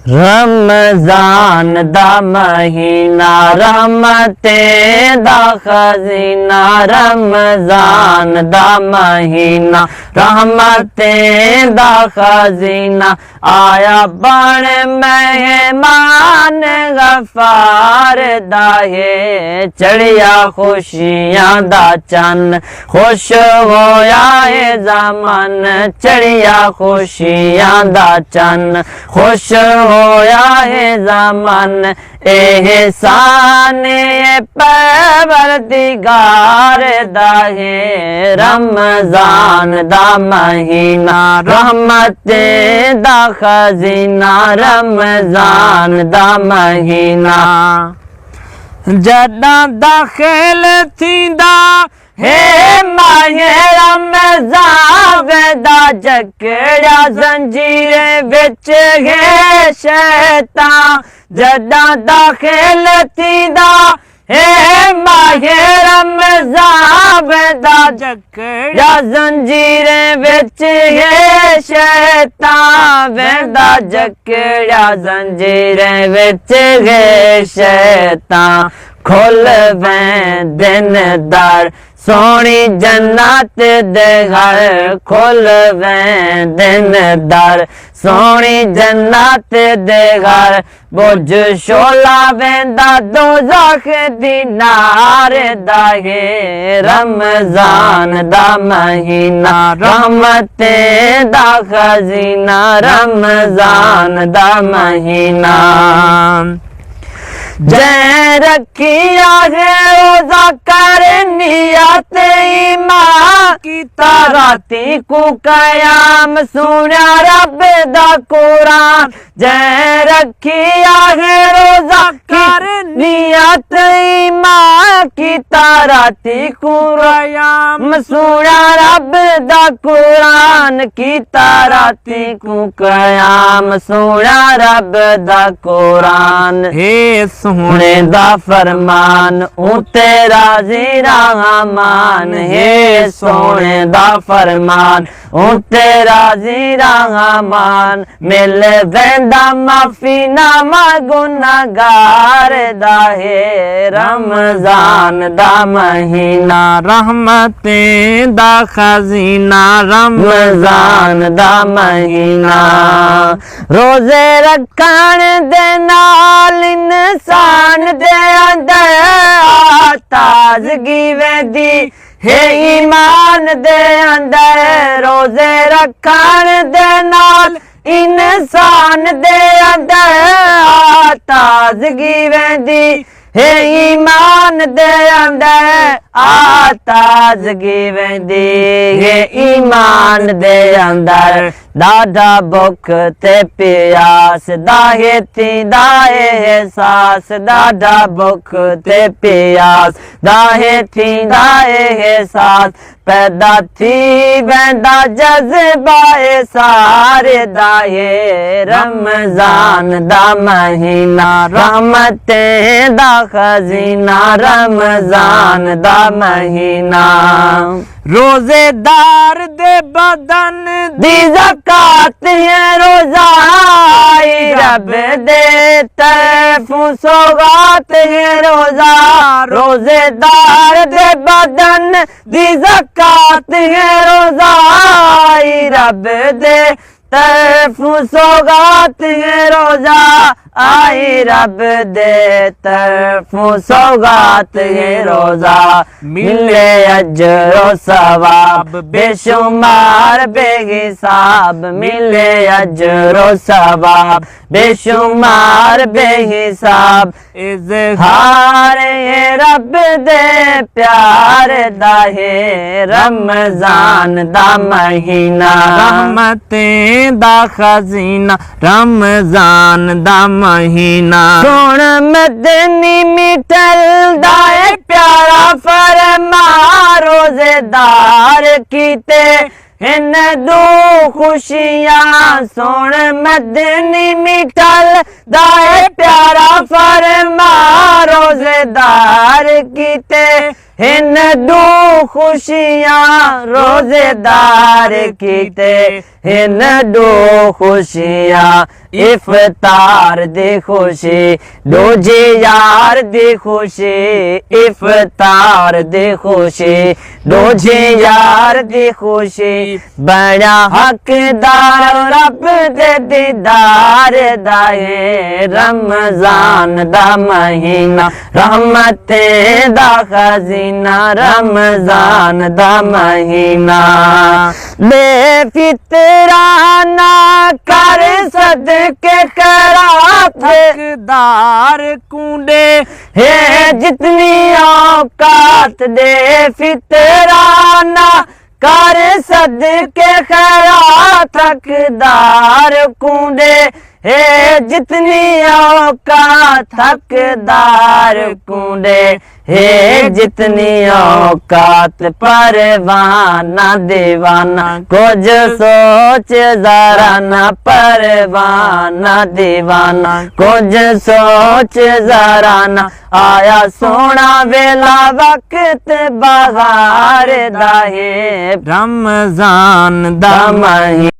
रमजान दा महीना रहमतें दा खजीना, रमजान दा महीना रहमतें दा खजीना, आया बन मेहमान गफार दा है, चढ़िया खुशियां दा चन्न खुश होया है ज़मान, चढ़िया खुशियां दा चन्न खुश होया है ज़मान, एहसान परवरदिगार दा है, रमजान दा महीना रहमतें दा खजीना, रमजान दा महीना जदा दाखिल थींदा हे माहे रमजान वेदा जकड़ा जंजीर विच है शैतान, जदा दाखिल थींदा हे माहे रमजान वेदा जकड़ा जंजीर विच है शैतान, वेदा जकड़ा जंजीर विच है शैतान, खोल वैं दिन दर सोनी जन्नत दे घर, खोल वैं दिन दर सोनी जन्नत दे घर, बुझ शोला वेंदा दोज़ख दी नार दा है, रमजान दा महीना रहमतें दा खजीना, रमजान दा महीना जै रखिया है रोज़ा कर नियत ईमान कीता, राती को कयाम सुना रब दा कुरान, जै रखिया है रोज़ा कर नियत ईमान कीता, राती को कयाम सुना रब दा कुरान कीता, राती को कयाम सुना रब दा कुरान, हे सोने दा फरमान उते राजी रहमान, हे सोने दा फरमान उते राजी रहमान, मिल वेंदा माफी नामा गुनाहगार दा है, रमजान दा महीना रहमतें दा खजीना, रमजान दा महीना रोजे रखण दे नाल इंसान दे अंदर ताजगी वेंदी हे ईमान दे अंदर, रोजे रखण दे नाल इंसान दे अंदर ताजगी वेंदी हे ईमान दे अंदर ताजगी वेंदी हे ईमान दे अंदर, दादा भुख ते प्यास दाहे थींदा एहसास, दादा भुख ते प्यास दाहे थींदा एहसास, पैदा थी वेंदा जज्बा सारे दाहे, रमजान दा महीना रहमतें दा खजीना, रमजान दा महीना रोजेदार दे बदन दी ज़कात है रोज़ा, रब दे तरफों सौगात है रोज़ा, रोजेदार दे बदन दी ज़कात है रोज़ा, रब दे तरफों सौगात है रोज़ा, आई रब दे तरफों सौगात है रोज़ा, मिले अजरो सवाब बेशुमार बेहिसाब, मिले अजरो सवाब बेशुमार बेहिसाब, इज़हार है रब दे प्यार दा है, रमजान दा महीना रहमतें दा खजीना, रमजान दा महीना सोण मदनी मिठल दाए प्यारा फरमा, रोजेदार कीते इन दो खुशियां, सोण मदनी मिठल दाए प्यारा फरमा, रोजेदार कीते इन दो खुशियां, रोजेदार कीते इन दो खुशियां, इफ्तार दी खुशी दूजे यार दी खुशी इफ्तार दी खुशी दूजे यार दी खुशी बड़ा हकदार रब दे दीदार दाए रमजान दा महीना रहमतें दा खजीना रमजान दा महीना बेफितराना कर सदके करा हकदार कूंडे है जितनी औकात दे फितराना कर सदके खैरात हकदार कूंडे है जितनी औकात हकदार कूंडे है जितनी औकात परवाना दीवाना कुछ सोच जरा ना परवाना दीवाना कुछ सोच जरा ना आया सोना वेला वक्त बहार दा है रमजान दा महीना।